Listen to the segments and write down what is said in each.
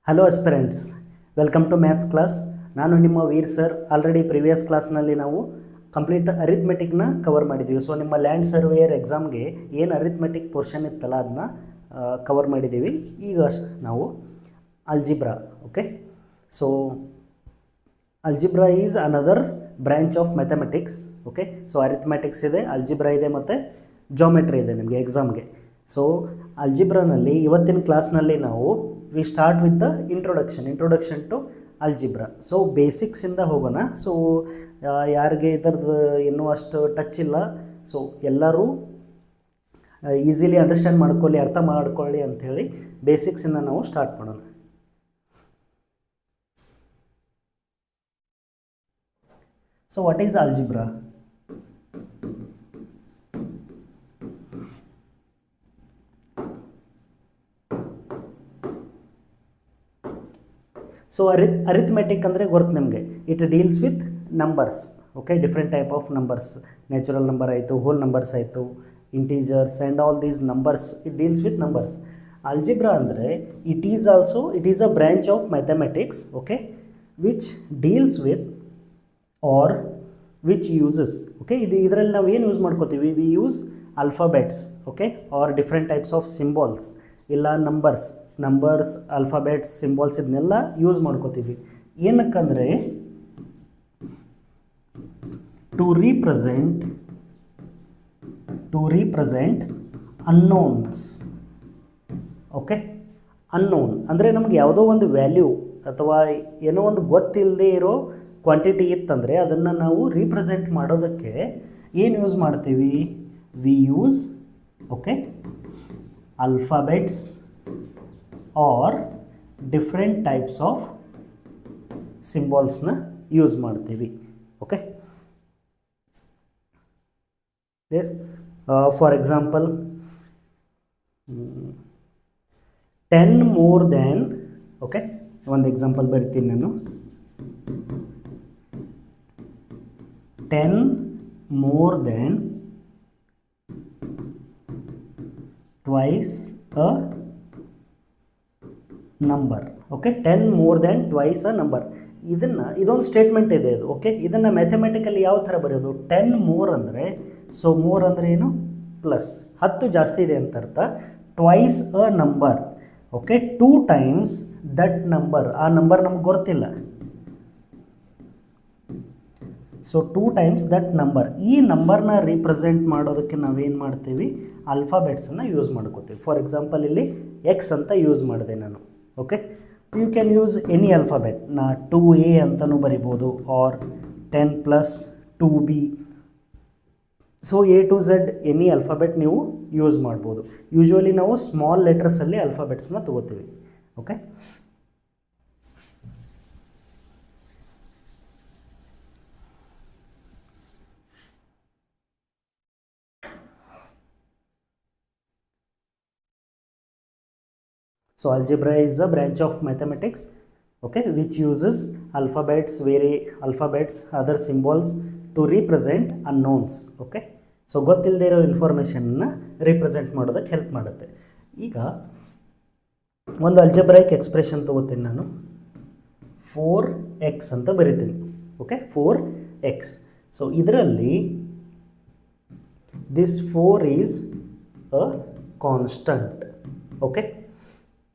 Hello aspirants, welcome to maths class. ನಾನು ನಿಮ್ಮ Veer sir. Already previous ಕ್ಲಾಸ್ನಲ್ಲಿ ನಾವು ಕಂಪ್ಲೀಟ್ ಅರಿಥ್ಮೆಟಿಕ್ನ ಕವರ್ ಮಾಡಿದ್ದೀವಿ. ಸೊ ನಿಮ್ಮ ಲ್ಯಾಂಡ್ ಸರ್ವೇಯರ್ ಎಕ್ಸಾಮ್ಗೆ ಏನು ಅರಿಥ್ಮೆಟಿಕ್ ಪೋರ್ಷನ್ ಇತ್ತಲ್ಲ ಅದನ್ನ ಕವರ್ ಮಾಡಿದ್ದೀವಿ. ಈಗ ನಾವು algebra. Okay, so algebra is another branch of mathematics. Okay, so arithmetics ಇದೆ, ಅಲ್ಜಿಬ್ರಾ ಇದೆ ಮತ್ತು ಜಾಮೆಟ್ರಿ ಇದೆ ನಿಮಗೆ ಎಕ್ಸಾಮ್ಗೆ. ಸೊ ಅಲ್ಜಿಬ್ರಾನಲ್ಲಿ ಇವತ್ತಿನ ಕ್ಲಾಸ್ನಲ್ಲಿ ನಾವು we start with the introduction to algebra. So ಬೇಸಿಕ್ಸಿಂದ ಹೋಗೋಣ. ಸೊ ಯಾರಿಗೆ ಇದರದ್ದು ಇನ್ನೂ ಅಷ್ಟು ಟಚ್ ಇಲ್ಲ, ಸೊ ಎಲ್ಲರೂ ಈಸಿಲಿ ಅಂಡರ್ಸ್ಟ್ಯಾಂಡ್ ಮಾಡ್ಕೊಳ್ಳಿ, ಅರ್ಥ ಮಾಡ್ಕೊಳ್ಳಿ ಅಂಥೇಳಿ ಬೇಸಿಕ್ಸಿಂದ ನಾವು ಸ್ಟಾರ್ಟ್ ಮಾಡೋಣ. So what is algebra? So arithmetic ಅಂದರೆ ಗೊತ್ತು ನಿಮಗೆ, it deals with numbers. Okay, different type of numbers, natural number ಆಯಿತು, ಹೋಲ್ ನಂಬರ್ಸ್ ಆಯಿತು, integers and all these numbers, it deals with numbers. Algebra ಅಂದರೆ it is a branch of mathematics, okay, which deals with or which uses. Okay, ಇದರಲ್ಲಿ ನಾವು ಏನು use ಮಾಡ್ಕೋತೀವಿ? We use alphabets, okay, or different types of symbols, ಇಲ್ಲ numbers, alphabets, symbols ಇದನ್ನೆಲ್ಲ use ಮಾಡ್ಕೋತೀವಿ. ಏನಕ್ಕಂದರೆ to represent unknowns. Okay, unknown ಅಂದರೆ ನಮ್ಗೆ ಯಾವುದೋ ಒಂದು ವ್ಯಾಲ್ಯೂ ಅಥವಾ ಏನೋ ಒಂದು ಗೊತ್ತಿಲ್ಲದೆ ಇರೋ ಕ್ವಾಂಟಿಟಿ ಇತ್ತಂದರೆ ಅದನ್ನು ನಾವು ರೀಪ್ರೆಸೆಂಟ್ ಮಾಡೋದಕ್ಕೆ ಏನು ಯೂಸ್ ಮಾಡ್ತೀವಿ? We use, okay, alphabets or different types of ಸಿಂಬಾಲ್ಸ್ನ ಯೂಸ್ ಮಾಡ್ತೀವಿ. Okay, yes, for example 10 more than, okay, ಒಂದು ಎಕ್ಸಾಂಪಲ್ ಬರಿತೀನಿ ನಾನು. 10 more than twice a number. Okay, 10 more than twice a number. ಇದೊಂದು ಸ್ಟೇಟ್ಮೆಂಟ್ ಇದೆ ಇದು. ಓಕೆ, ಇದನ್ನು ಮ್ಯಾಥಮೆಟಿಕಲಿ ಯಾವ ಥರ ಬರೆಯೋದು? 10 more ಅಂದರೆ, ಸೊ ಮೋರ್ ಅಂದರೆ ಏನು? ಪ್ಲಸ್, 10 ಜಾಸ್ತಿ ಇದೆ ಅಂತ ಅರ್ಥ. Twice a number, okay, 2 times that number. ಆ ನಂಬರ್ ನಮ್ಗೆ ಗೊತ್ತಿಲ್ಲ, ಸೊ 2 times ದಟ್ ನಂಬರ್. ಈ ನಂಬರ್ನ ರೀಪ್ರೆಸೆಂಟ್ ಮಾಡೋದಕ್ಕೆ ನಾವೇನು ಮಾಡ್ತೀವಿ? ಅಲ್ಫಾಬೆಟ್ಸನ್ನು ಯೂಸ್ ಮಾಡ್ಕೋತೀವಿ. ಫಾರ್ ಎಕ್ಸಾಂಪಲ್ ಇಲ್ಲಿ ಎಕ್ಸ್ ಅಂತ ಯೂಸ್ ಮಾಡಿದೆ ನಾನು. Okay, you can use any alphabet. 2A ಅಂತಲೂ ಬರಿಬೋದು, or 10 + 2B. So A to Z any alphabet ನೀವು ಯೂಸ್ ಮಾಡ್ಬೋದು. ಯೂಶ್ವಲಿ ನಾವು ಸ್ಮಾಲ್ ಲೆಟರ್ಸಲ್ಲಿ ಅಲ್ಫಾಬೆಟ್ಸ್ನ ತೊಗೋತೀವಿ. Okay, so algebra is a branch of mathematics, okay, which uses alphabets, other symbols to represent unknowns. Okay, so ಗೊತ್ತಿಲ್ಲದೆ ಇರೋ ಇನ್ಫಾರ್ಮೇಷನ್ನ ರಿಪ್ರೆಸೆಂಟ್ ಮಾಡೋದಕ್ಕೆ help ಮಾಡುತ್ತೆ. ಈಗ ಒಂದು ಅಲ್ಜೆಬ್ರಾಯಿಕ್ ಎಕ್ಸ್ಪ್ರೆಷನ್ ತೊಗೋತೀನಿ ನಾನು. 4x ಅಂತ ಬರಿತೀನಿ. Okay, 4x. ಸೊ ಇದರಲ್ಲಿ this 4 is a constant. Okay,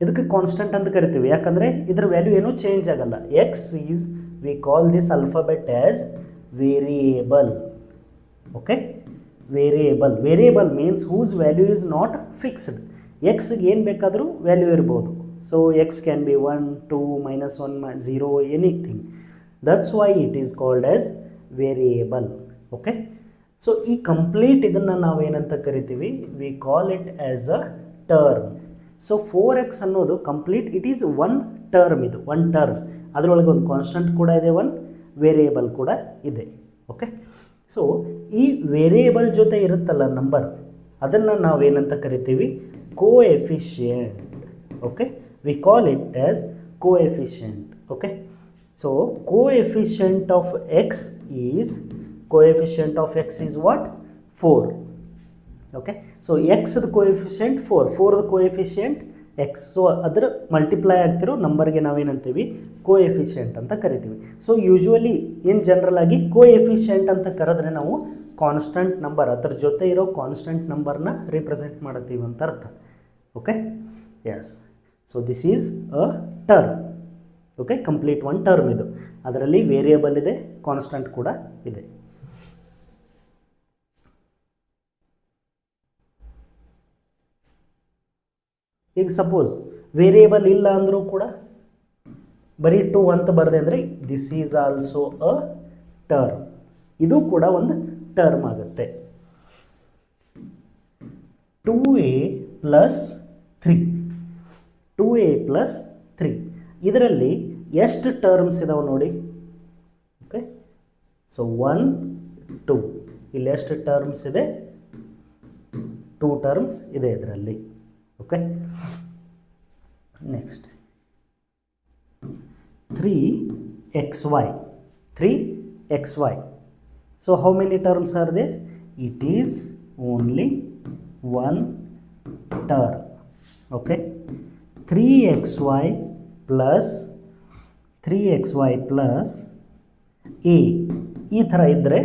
ಇದಕ್ಕೆ ಕಾನ್ಸ್ಟೆಂಟ್ ಅಂತ ಕರಿತೀವಿ, ಯಾಕಂದರೆ ಇದರ ವ್ಯಾಲ್ಯೂ ಏನೂ ಚೇಂಜ್ ಆಗಲ್ಲ. X is, we call this alphabet as variable. Okay, variable means whose value is not fixed. ಎಕ್ಸ್ಗೆ ಏನು ಬೇಕಾದರೂ ವ್ಯಾಲ್ಯೂ ಇರ್ಬೋದು. So X can be 1, 2, -1, 0, anything. That's why it is called as variable. Okay, so ಈ complete ಇದನ್ನು ನಾವೇನಂತ ಕರಿತೀವಿ? We call it as a term. So 4x ಅನ್ನೋದು complete it is one term. ಇದು ಒನ್ ಟರ್ಮ್, ಅದರೊಳಗೆ ಒಂದು constant ಕೂಡ ಇದೆ, ಒಂದು ವೇರಿಯೇಬಲ್ ಕೂಡ ಇದೆ. ಓಕೆ, ಸೊ ಈ ವೇರಿಯೇಬಲ್ ಜೊತೆ ಇರುತ್ತಲ್ಲ ನಂಬರ್, ಅದನ್ನು ನಾವೇನಂತ ಕರಿತೀವಿ? Coefficient. Okay, V call it as coefficient. Okay, so coefficient of X is what? 4. Okay, so x the coefficient 4, 4 the coefficient X. So ಅದರ ಮಲ್ಟಿಪ್ಲೈ ಆಗ್ತಿರೋ ನಂಬರ್ಗೆ ನಾವೇನಂತೀವಿ ಕೋಎಫಿಷಿಯೆಂಟ್ ಅಂತ ಕರಿತೀವಿ. ಸೊ ಯೂಶ್ವಲಿ ಇನ್ ಜನರಲ್ ಆಗಿ ಕೋಎಫಿಷಿಯೆಂಟ್ ಅಂತ ಕರೆದ್ರೆ ನಾವು ಕಾನ್ಸ್ಟಂಟ್ ನಂಬರ್ ಅದರ ಜೊತೆ ಇರೋ ಕಾನ್ಸ್ಟಂಟ್ ನಂಬರ್ನ ರಿಪ್ರೆಸೆಂಟ್ ಮಾಡ್ತೀವಿ ಅಂತ ಅರ್ಥ. Okay, yes. So this is a term. Okay, complete one term ಇದು. ಅದರಲ್ಲಿ ವೇರಿಯೇಬಲ್ ಇದೆ, ಕಾನ್ಸ್ಟಂಟ್ ಕೂಡ ಇದೆ. ಈಗ ಸಪೋಸ್ ವೇರಿಯೇಬಲ್ ಇಲ್ಲ ಅಂದರೂ ಕೂಡ ಬರೀ 2 ಅಂತ ಬರದೆ ಅಂದರೆ this is also a term. ಇದು ಕೂಡ ಒಂದು ಟರ್ಮ್ ಆಗುತ್ತೆ. 2a + 3 2a + 3 ಇದರಲ್ಲಿ ಎಷ್ಟು ಟರ್ಮ್ಸ್ ಇದಾವೆ ನೋಡಿ. ಓಕೆ, ಸೊ 1 2 ಇಲ್ಲಿ ಎಷ್ಟು ಟರ್ಮ್ಸ್ ಇದೆ? 2 ಟರ್ಮ್ಸ್ ಇದೆ ಇದರಲ್ಲಿ. Okay, next 3xy 3xy. So how many terms are there? It is only one term. Okay, 3xy plus a ಈ ಥರ ಇದ್ದರೆ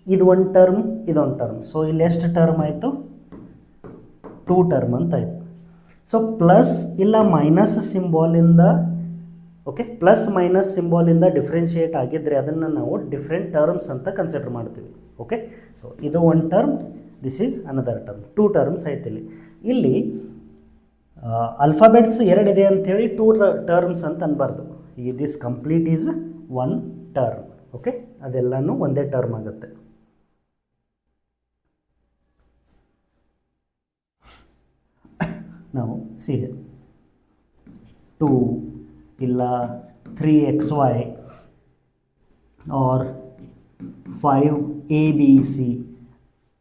ಇದು ಒಂದು ಟರ್ಮ್, ಇದೊಂದು ಟರ್ಮ್. ಸೊ ಇಲ್ಲಿ ಎಷ್ಟು ಟರ್ಮ್ ಆಯಿತು? 2 ಟರ್ಮ್ ಅಂತ ಆಯಿತು. ಸೊ ಪ್ಲಸ್ ಇಲ್ಲ ಮೈನಸ್ ಸಿಂಬಾಲಿಂದ, ಓಕೆ, ಪ್ಲಸ್ ಮೈನಸ್ ಸಿಂಬಾಲಿಂದ ಡಿಫ್ರೆನ್ಷಿಯೇಟ್ ಆಗಿದ್ದರೆ ಅದನ್ನು ನಾವು ಡಿಫ್ರೆಂಟ್ ಟರ್ಮ್ಸ್ ಅಂತ ಕನ್ಸಿಡರ್ ಮಾಡ್ತೀವಿ. ಓಕೆ, ಸೊ ಇದು ಒಂದು term, this is another term. 2 terms ಆಯ್ತು. ಇಲ್ಲಿ ಅಲ್ಫಾಬೆಟ್ಸ್ 2 ಇದೆ ಅಂಥೇಳಿ 2 ಟರ್ಮ್ಸ್ ಅಂತ ಅನ್ಬಾರ್ದು. ಈ this complete is one term. Okay, ಅದೆಲ್ಲನೂ ಒಂದೇ ಟರ್ಮ್ ಆಗುತ್ತೆ. ನಾವು ಸಿ 2 ಇಲ್ಲ 3xy ಆರ್ 5abc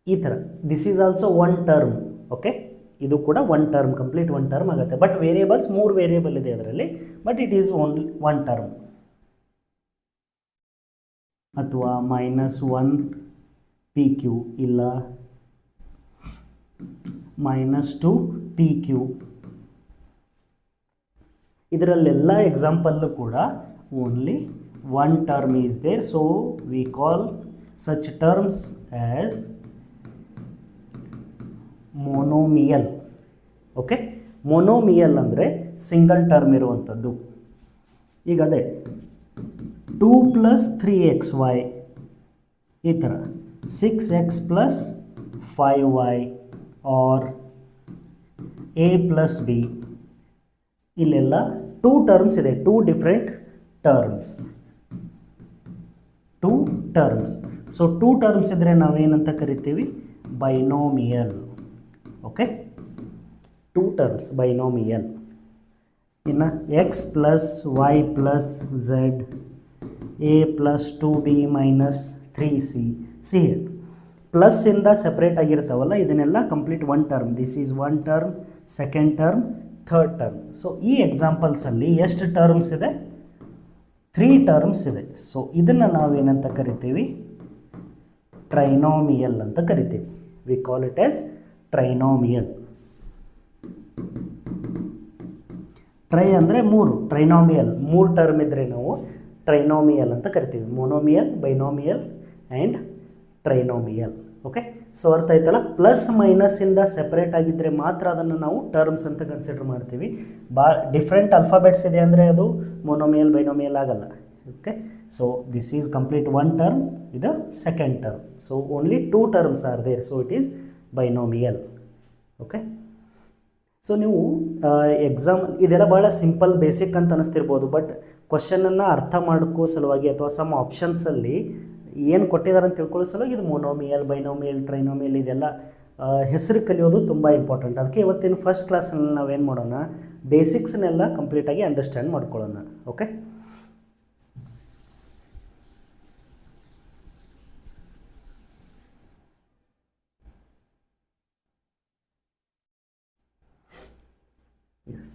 ಈ ಥರ this is also one term. Okay, ಇದು ಕೂಡ one term, complete one term ಆಗುತ್ತೆ. ಬಟ್ ವೇರಿಯೇಬಲ್ಸ್ 3 ವೇರಿಯೇಬಲ್ ಇದೆ ಅದರಲ್ಲಿ, but it is only one term. ಅಥವಾ -1 pq ಇಲ್ಲ -2 pq. ಇದರಲ್ಲೆಲ್ಲ ಎಕ್ಸಾಂಪಲ್ಲು ಕೂಡ only one term is there. So we call such terms as monomial. Okay, monomial ಅಂದರೆ single term ಇರುವಂಥದ್ದು. ಈಗ ಅದೇ 2 + 3xy ಈ ಥರ 6x + 5y R a + b ಇಲ್ಲೆಲ್ಲ 2 ಟರ್ಮ್ಸ್ ಇದೆ, 2 different terms. 2 terms. So 2 terms ಇದ್ದರೆ ನಾವೇನಂತ ಕರಿತೀವಿ? ಬೈನೋಮಿಯಲ್. Okay, 2 terms binomial. ಇನ್ನು x + y + z a + 2b - 3c C ಪ್ಲಸ್ಸಿಂದ separate ಆಗಿರ್ತಾವಲ್ಲ, ಇದನ್ನೆಲ್ಲ complete one term. This is one term, second term, third term. So ಈ ಎಕ್ಸಾಂಪಲ್ಸಲ್ಲಿ ಎಷ್ಟು terms ಇದೆ? 3 terms ಇದೆ. So ಇದನ್ನು ನಾವೇನಂತ ಕರಿತೀವಿ? ಟ್ರೈನೋಮಿಯಲ್ ಅಂತ ಕರಿತೀವಿ. We call it as trinomial. Tri ಅಂದರೆ 3, ಟ್ರೈನೋಮಿಯಲ್ 3 ಟರ್ಮ್ ಇದ್ದರೆ ನಾವು ಟ್ರೈನೋಮಿಯಲ್ ಅಂತ ಕರಿತೀವಿ. ಮೊನೋಮಿಯಲ್, ಬೈನೋಮಿಯಲ್ ಆ್ಯಂಡ್ ಟ್ರೈನೋಮಿಯಲ್. ಓಕೆ, ಸೊ ಅರ್ಥ ಆಯ್ತಲ್ಲ? ಪ್ಲಸ್ ಮೈನಸ್ಸಿಂದ ಸೆಪ್ರೇಟ್ ಆಗಿದ್ದರೆ ಮಾತ್ರ ಅದನ್ನು ನಾವು ಟರ್ಮ್ಸ್ ಅಂತ ಕನ್ಸಿಡರ್ ಮಾಡ್ತೀವಿ. ಡಿಫ್ರೆಂಟ್ ಅಲ್ಫಾಬೆಟ್ಸ್ ಇದೆ ಅಂದರೆ ಅದು ಮೊನೋಮಿಯಲ್, ಬೈನೋಮಿಯಲ್ ಆಗಲ್ಲ. Okay, so this is complete one term, ಇದು second term. So only 2 terms are there, so it is binomial. Okay, so ನೀವು ಎಕ್ಸಾಮ್ ಇದೆಲ್ಲ ಭಾಳ ಸಿಂಪಲ್, ಬೇಸಿಕ್ ಅಂತ ಅನ್ನಿಸ್ತಿರ್ಬೋದು. ಬಟ್ ಕ್ವಶನನ್ನು ಅರ್ಥ ಮಾಡ್ಕೋ ಸಲುವಾಗಿ ಅಥವಾ ಸಮ್ ಆಪ್ಷನ್ಸಲ್ಲಿ ಏನು ಕೊಟ್ಟಿದ್ದಾರೆ ಅಂತ ತಿಳ್ಕೊಳ್ಳೋ ಸಲುವಾಗಿ ಇದು ಮೊನೋಮಿಯಲ್, ಬೈನೋಮಿಯಲ್, ಟ್ರೈನೋಮಿಯಲ್ ಇದೆಲ್ಲ ಹೆಸರು ಕಲಿಯೋದು ತುಂಬ ಇಂಪಾರ್ಟೆಂಟ್. ಅದಕ್ಕೆ ಇವತ್ತಿನ ಫಸ್ಟ್ ಕ್ಲಾಸಲ್ಲಿ ನಾವೇನು ಮಾಡೋಣ? ಬೇಸಿಕ್ಸ್ನೆಲ್ಲ ಕಂಪ್ಲೀಟಾಗಿ ಅಂಡರ್ಸ್ಟ್ಯಾಂಡ್ ಮಾಡ್ಕೊಳ್ಳೋಣ. Okay, yes.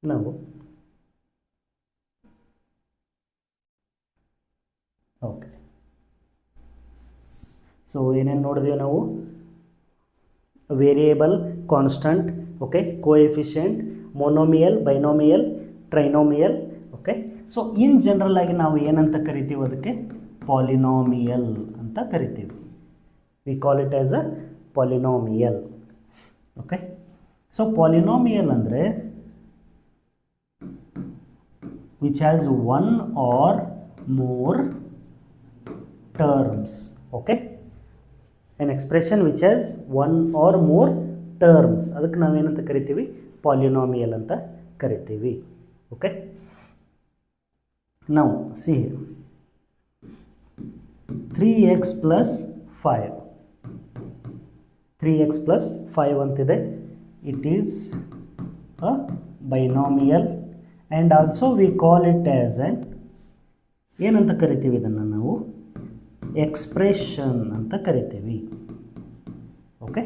ನಾವು ಓಕೆ ಸೊ ಏನೇನು ನೋಡಿದ್ವಿ ನಾವು? Variable, constant, okay, coefficient, monomial, binomial, trinomial, okay. So in general ಆಗಿ ನಾವು ಏನಂತ ಕರಿತೀವಿ? ಅದಕ್ಕೆ ಪಾಲಿನಾಮಿಯಲ್ ಅಂತ ಕರಿತೀವಿ. We call it as a polynomial, okay. So polynomial ಅಂದರೆ which has one or more terms, okay, an expression which has one or more terms, ಅದಕ್ಕೆ ನಾವೇನಂತ ಕರಿತೀವಿ? ಪಾಲಿನಾಮಿಯಲ್ ಅಂತ ಕರಿತೀವಿ, okay. now see here, 3x plus 5, 3x plus 5 ಅಂತಿದೆ. it is a binomial and also we call it as an, ಏನಂತ ಕರಿತೀವಿ ಇದನ್ನು ನಾವು? ಎಕ್ಸ್ಪ್ರೆಷನ್ ಅಂತ ಕರಿತೀವಿ, okay.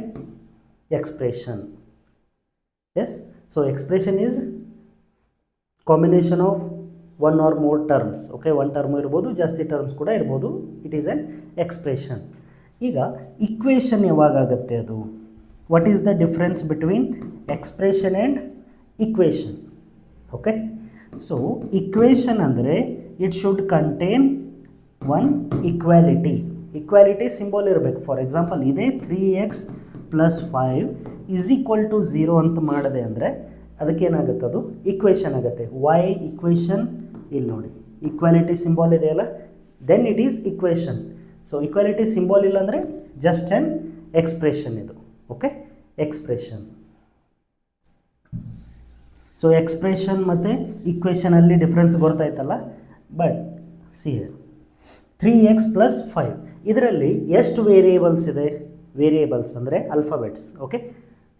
Expression, yes. So expression is combination of one or more terms, okay. One term ಇರ್ಬೋದು, ಜಾಸ್ತಿ terms ಕೂಡ ಇರ್ಬೋದು. It is an expression. ಈಗ ಇಕ್ವೇಷನ್ ಯಾವಾಗುತ್ತೆ ಅದು? What is the difference between expression and equation? Okay. So equation ಅಂದರೆ it should contain one equality. Equality symbol ಇರಬೇಕು. For example ಇದೇ 3x plus 5 is equal to 0 ಅಂತ ಮಾಡಿದೆ ಅಂದರೆ ಅದಕ್ಕೇನಾಗುತ್ತೆ? ಅದು ಇಕ್ವೇಷನ್ ಆಗುತ್ತೆ. Why equation? ಇಲ್ಲಿ ನೋಡಿ, ಈಕ್ವಾಲಿಟಿ ಸಿಂಬಲ್ ಇದೆಯಲ್ಲ, then it is equation. So equality symbol ಇಲ್ಲ ಅಂದರೆ ಜಸ್ಟ್ ಆ್ಯನ್ ಎಕ್ಸ್ಪ್ರೆಷನ್ ಇದು, ಓಕೆ. ಎಕ್ಸ್ಪ್ರೆಷನ್. ಸೊ ಎಕ್ಸ್ಪ್ರೆಷನ್ ಮತ್ತು ಇಕ್ವೇಷನಲ್ಲಿ ಡಿಫ್ರೆನ್ಸ್ ಗೊತ್ತಾಯ್ತಲ್ಲ. ಬಟ್ ಸಿ 3x ಪ್ಲಸ್ 5 ಇದರಲ್ಲಿ ಎಷ್ಟು ವೇರಿಯೇಬಲ್ಸ್ ಇದೆ? ವೇರಿಯೇಬಲ್ಸ್ ಅಂದರೆ alphabets, okay.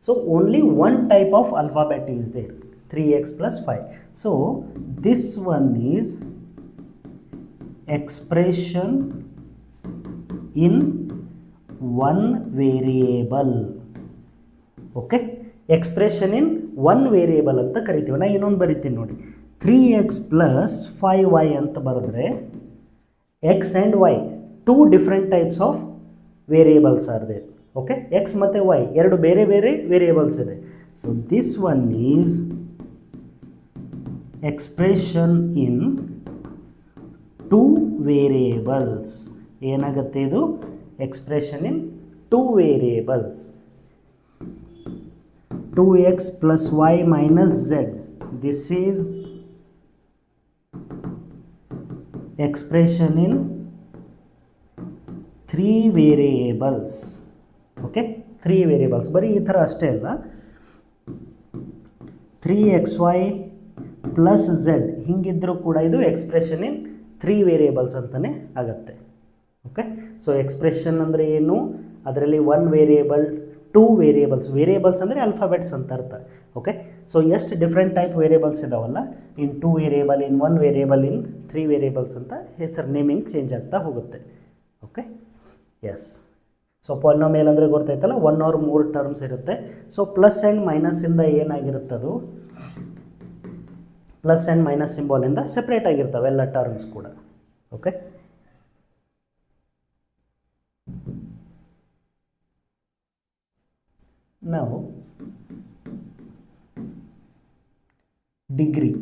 So only one type of alphabet is there, 3x plus 5. So this one is expression in one variable, okay. Expression in one variable ಅಂತ ಕರಿತೀವಿ. ನಾ ಇನ್ನೊಂದು ಬರಿತೀನಿ ನೋಡಿ, 3x ಪ್ಲಸ್ 5y ಅಂತ ಬರೆದ್ರೆ X and Y two different types of variables are there, okay. X ಮತ್ತು Y ಎರಡು ಬೇರೆ ಬೇರೆ ವೇರಿಯೇಬಲ್ಸ್ ಇದೆ. So this one is expression in two variables. ಏನಾಗುತ್ತೆ ಇದು? Expression in two variables. 2x plus y minus z, this is expression in three variables, okay. 3 variables. ಬರೀ ಈ ಥರ ಅಷ್ಟೇ ಅಲ್ಲ, 3xy plus z ಹಿಂಗಿದ್ರೂ ಕೂಡ ಇದು ಎಕ್ಸ್ಪ್ರೆಷನ್ ಇನ್ 3 ವೇರಿಯೇಬಲ್ಸ್ ಅಂತಲೇ ಆಗುತ್ತೆ, ಓಕೆ. ಸೊ ಎಕ್ಸ್ಪ್ರೆಷನ್ ಅಂದರೆ ಏನು? ಅದರಲ್ಲಿ one variable, two variables. Variables ಅಂದರೆ ಅಲ್ಫಾಬೆಟ್ಸ್ ಅಂತ ಅರ್ಥ, ಓಕೆ. ಸೊ ಎಷ್ಟು ಡಿಫ್ರೆಂಟ್ ಟೈಪ್ ವೇರಿಯೇಬಲ್ಸ್ ಇದಾವಲ್ಲ, ಇನ್ 2 ವೇರಿಯೇಬಲ್, ಇನ್ 1 ವೇರಿಯೇಬಲ್, ಇನ್ 3 ವೇರಿಯೇಬಲ್ಸ್ ಅಂತ ಹೆಸರು ನೇಮಿಂಗ್ ಚೇಂಜ್ ಆಗ್ತಾ ಹೋಗುತ್ತೆ, ಓಕೆ. ಎಸ್. ಸೊ ಪಾಲಿನಾಮಿಯಲ್ ಅಂದರೆ ಗೊತ್ತಾಯ್ತಲ್ಲ, ಒನ್ ಆರ್ ಮೂರ್ ಟರ್ಮ್ಸ್ ಇರುತ್ತೆ. ಸೊ ಪ್ಲಸ್ ಆ್ಯಂಡ್ ಮೈನಸ್ಸಿಂದ ಏನಾಗಿರುತ್ತದು? ಪ್ಲಸ್ ಆ್ಯಂಡ್ ಮೈನಸ್ ಸಿಂಬಾಲಿಂದ ಸೆಪ್ರೇಟ್ ಆಗಿರ್ತವೆ ಎಲ್ಲ ಟರ್ಮ್ಸ್ ಕೂಡ, ಓಕೆ. ನಾವು degree,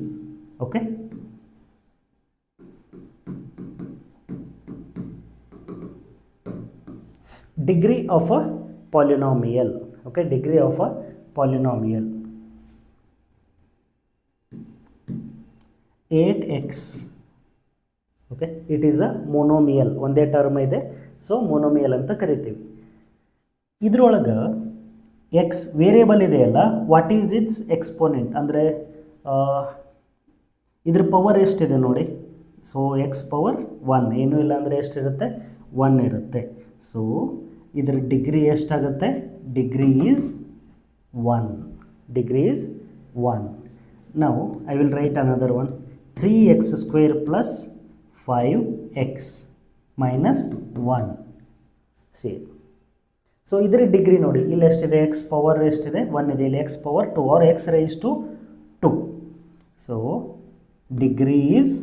okay. Degree of a polynomial, okay. Degree of a polynomial. 8x, okay. It is a monomial. ಒಂದೇ ಟರ್ಮ್ ಇದೆ, ಸೊ ಮೊನೋಮಿಯಲ್ ಅಂತ ಕರಿತೀವಿ. ಇದ್ರೊಳಗೆ ಎಕ್ಸ್ ವೇರಿಯೇಬಲ್ ಇದೆಯಲ್ಲ, ವಾಟ್ ಈಸ್ ಇಟ್ಸ್ ಎಕ್ಸ್ಪೋನೆಂಟ್ ಅಂದರೆ ಇದ್ರ ಪವರ್ ಎಷ್ಟಿದೆ ನೋಡಿ. ಸೊ ಎಕ್ಸ್ ಪವರ್ 1, ಏನೂ ಇಲ್ಲ ಅಂದರೆ ಎಷ್ಟಿರುತ್ತೆ? 1 ಇರುತ್ತೆ. ಸೊ ಇದರ ಡಿಗ್ರಿ ಎಷ್ಟಾಗುತ್ತೆ? Degree is 1. Degree is 1. ನಾವು I will write another one. 3x² plus 5x minus 1 same. So ಇದರ ಡಿಗ್ರಿ ನೋಡಿ, ಇಲ್ಲಿ ಎಷ್ಟಿದೆ? ಎಕ್ಸ್ ಪವರ್ ಎಷ್ಟಿದೆ? 1 ಇದೆ. ಇಲ್ಲಿ x power 2 or x raise to 2. So degree is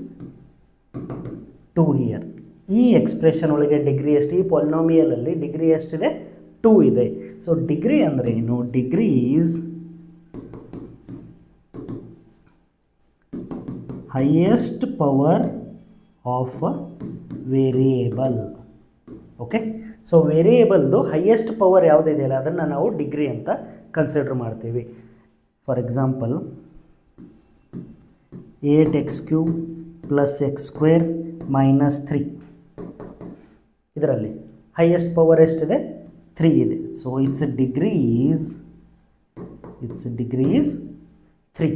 2 here, ಈ ಎಕ್ಸ್ಪ್ರೆಷನ್ ಒಳಗೆ ಡಿಗ್ರಿ ಎಷ್ಟು, ಈ ಪಾಲಿನಾಮಿಯಲಲ್ಲಿ ಡಿಗ್ರಿ ಎಷ್ಟಿದೆ, 2 ಇದೆ. ಸೊ ಡಿಗ್ರಿ ಅಂದರೆ ಏನು, degree is highest power of a variable. Okay, so ವೇರಿಯೇಬಲ್ದು ಹೈಯೆಸ್ಟ್ ಪವರ್ ಯಾವುದಿದೆಯಲ್ಲ ಅದನ್ನು ನಾವು ಡಿಗ್ರಿ ಅಂತ ಕನ್ಸಿಡರ್ ಮಾಡ್ತೀವಿ. ಫಾರ್ ಎಕ್ಸಾಂಪಲ್ 8x³ + x² - 3, ಇದರಲ್ಲಿ ಹೈಯೆಸ್ಟ್ ಪವರ್ ಎಷ್ಟಿದೆ, 3 ಇದೆ. So it's degree is 3.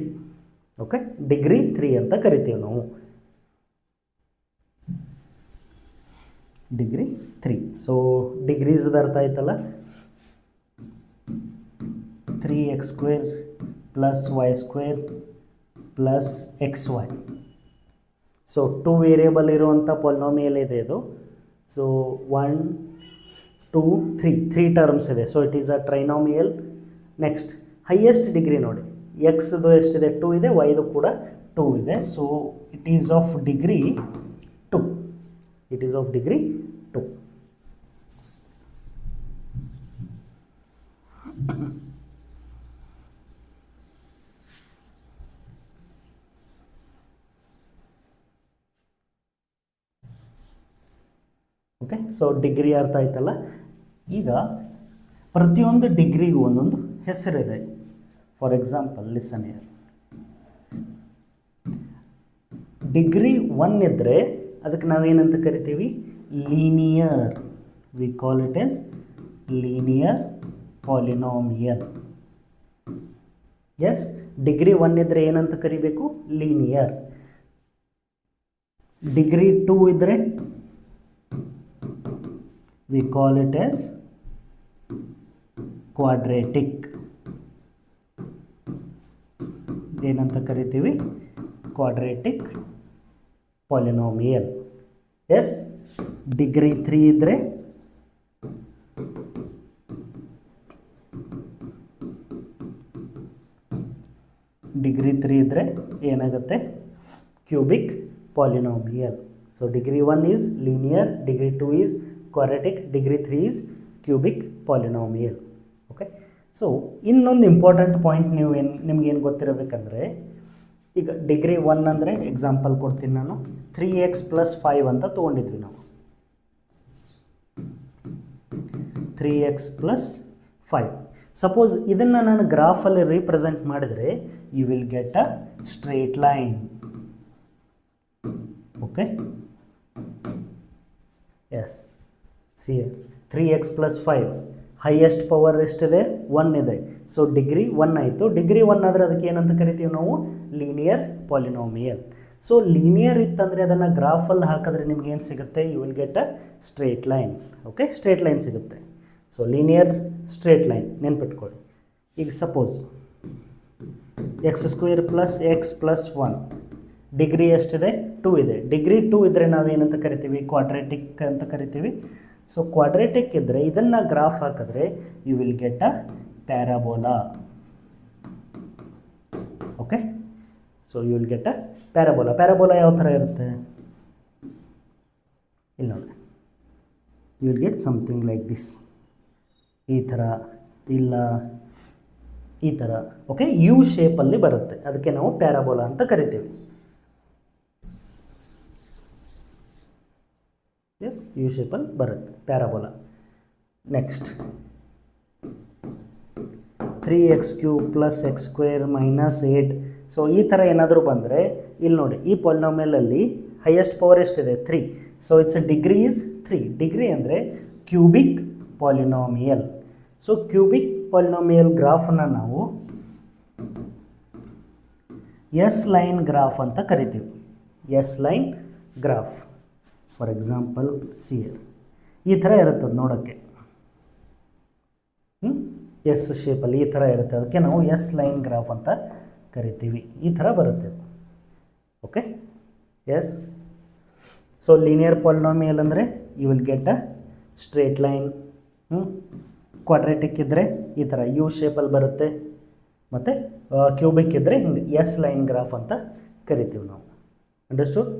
Okay, degree 3 ಅಂತ ಕರಿತೀವಿ ನಾವು, ಡಿಗ್ರಿ 3. ಸೊ ಡಿಗ್ರೀಸ್ದ ಅರ್ಥ ಆಯ್ತಲ್ಲ, 3x² + y² + xy. So 2 variable ಇರುವಂಥ ಪಾಲಿನಾಮಿಯಲ್ ಇದೆ ಇದು. ಸೊ 1 2 3 ಟರ್ಮ್ಸ್ ಇದೆ. So it is a trinomial. Next highest degree ನೋಡಿ, ಎಕ್ಸ್ದು ಎಷ್ಟಿದೆ, 2 ಇದೆ, ವೈದು ಕೂಡ 2 ಇದೆ. So it is of degree 2. It is of degree 2. Okay, so degree ಅರ್ಥ ಆಯ್ತಲ್ಲ. ಈಗ ಪ್ರತಿಯೊಂದು ಡಿಗ್ರಿಗೂ ಒಂದೊಂದು ಹೆಸರಿದೆ. For example listen here, degree 1 ಇದ್ದರೆ ಅದಕ್ಕೆ ನಾವೇನಂತ ಕರಿತೀವಿ, linear. We call it S linear polynomial. S, degree 1 ಇದ್ದರೆ ಏನಂತ ಕರಿಬೇಕು, ಲೀನಿಯರ್. ಡಿಗ್ರಿ 2 ಇದ್ದರೆ we call it as quadratic. ಏನಂತ ಕರಿತೀವಿ, ಕ್ವಾಡ್ರೇಟಿಕ್ ಪಾಲಿನಾಮಿಯಲ್. ಎಸ್, ಡಿಗ್ರಿ 3 ಇದ್ದರೆ ಏನಾಗುತ್ತೆ, cubic polynomial. So degree 1 is linear, degree 2 is quadratic, degree 3 is cubic polynomial. Okay, so ಇನ್ನೊಂದು important point ನಿಮ್ಗೇನು ಗೊತ್ತಿರಬೇಕಂದ್ರೆ, ಈಗ ಡಿಗ್ರಿ 1 ಅಂದರೆ ಎಕ್ಸಾಂಪಲ್ ಕೊಡ್ತೀನಿ ನಾನು, 3x + 5 ಅಂತ ತೊಗೊಂಡಿದ್ವಿ ನಾವು. 3x + 5. ಸಪೋಸ್ ಇದನ್ನು ನಾನು ಗ್ರಾಫಲ್ಲಿ ರೀಪ್ರೆಸೆಂಟ್ ಮಾಡಿದರೆ you will get a straight line. Okay, yes, see 3x + 5 highest power ಎಷ್ಟಿದೆ, 1 ಇದೆ. ಸೊ ಡಿಗ್ರಿ 1 ಆಯಿತು. ಡಿಗ್ರಿ 1 ಆದರೆ ಅದಕ್ಕೆ ಏನಂತ ಕರಿತೀವಿ ನಾವು, ಲೀನಿಯರ್ ಪಾಲಿನಾಮಿಯಲ್. ಸೊ ಲೀನಿಯರ್ ಇತ್ತಂದರೆ ಅದನ್ನು ಗ್ರಾಫಲ್ಲಿ ಹಾಕಿದ್ರೆ ನಿಮ್ಗೆ ಏನು ಸಿಗುತ್ತೆ, you will get a straight line. Okay, straight line ಸಿಗುತ್ತೆ. ಸೊ ಲೀನಿಯರ್ ಸ್ಟ್ರೇಟ್ ಲೈನ್ ನೆನ್ಪಿಟ್ಕೊಳ್ಳಿ. ಈಗ ಸಪೋಸ್ x² + x + 1 ಡಿಗ್ರಿ ಎಷ್ಟಿದೆ, 2 ಇದೆ. ಡಿಗ್ರಿ 2 ಇದ್ದರೆ ನಾವೇನಂತ ಕರಿತೀವಿ, ಕ್ವಾಡ್ರೇಟಿಕ್ ಅಂತ ಕರಿತೀವಿ. ಸೊ ಕ್ವಾಡ್ರೇಟಿಕ್ ಇದ್ದರೆ ಇದನ್ನು ಗ್ರಾಫ್ ಹಾಕಿದ್ರೆ you will get a parabola. Okay, so you will get a parabola. Parabola ಯಾವ ಥರ ಇರುತ್ತೆ, ಇಲ್ಲಿ ನೋಡಿ, you will get something like this, ಈ ಥರ, ಇಲ್ಲ ಈ ಥರ. ಓಕೆ, ಯು ಶೇಪಲ್ಲಿ ಬರುತ್ತೆ, ಅದಕ್ಕೆ ನಾವು ಪ್ಯಾರಾಬೋಲಾ ಅಂತ ಕರಿತೀವಿ. ಎಸ್, ಯು ಶೇಪಲ್ಲಿ ಬರುತ್ತೆ parabola. Next 3x³ + x² - 8. So ಈ ಥರ ಏನಾದರೂ ಬಂದರೆ ಇಲ್ಲಿ ನೋಡಿ, ಈ ಪಾಲಿನಾಮಿಯಲಲ್ಲಿ ಹೈಯೆಸ್ಟ್ ಪವರ್ ಎಷ್ಟಿದೆ, 3. So it's degree is 3. Degree ಅಂದರೆ cubic polynomial. So cubic polynomial ಗ್ರಾಫನ್ನು ನಾವು ಎಸ್ ಲೈನ್ ಗ್ರಾಫ್ ಅಂತ ಕರಿತೀವಿ. S line graph. For example see, ಈ ಥರ ಇರುತ್ತೆ ನೋಡೋಕ್ಕೆ, ಎಸ್ ಶೇಪಲ್ಲಿ ಈ ಥರ ಇರುತ್ತೆ, ಅದಕ್ಕೆ ನಾವು ಎಸ್ ಲೈನ್ ಗ್ರಾಫ್ ಅಂತ ಕರಿತೀವಿ. ಈ ಥರ ಬರುತ್ತೆ. Okay, yes. So linear polynomial ಅಂದರೆ you will get a straight line. Quadratic ಇದ್ದರೆ ಈ ಥರ ಯು ಶೇಪಲ್ಲಿ ಬರುತ್ತೆ, ಮತ್ತು ಕ್ಯೂಬಿಕ್ ಇದ್ದರೆ ಹಿಂಗೆ ಎಸ್ ಲೈನ್ ಗ್ರಾಫ್ ಅಂತ ಕರಿತೀವಿ ನಾವು. ಅಂಡರ್ಸ್ಟುಡ್?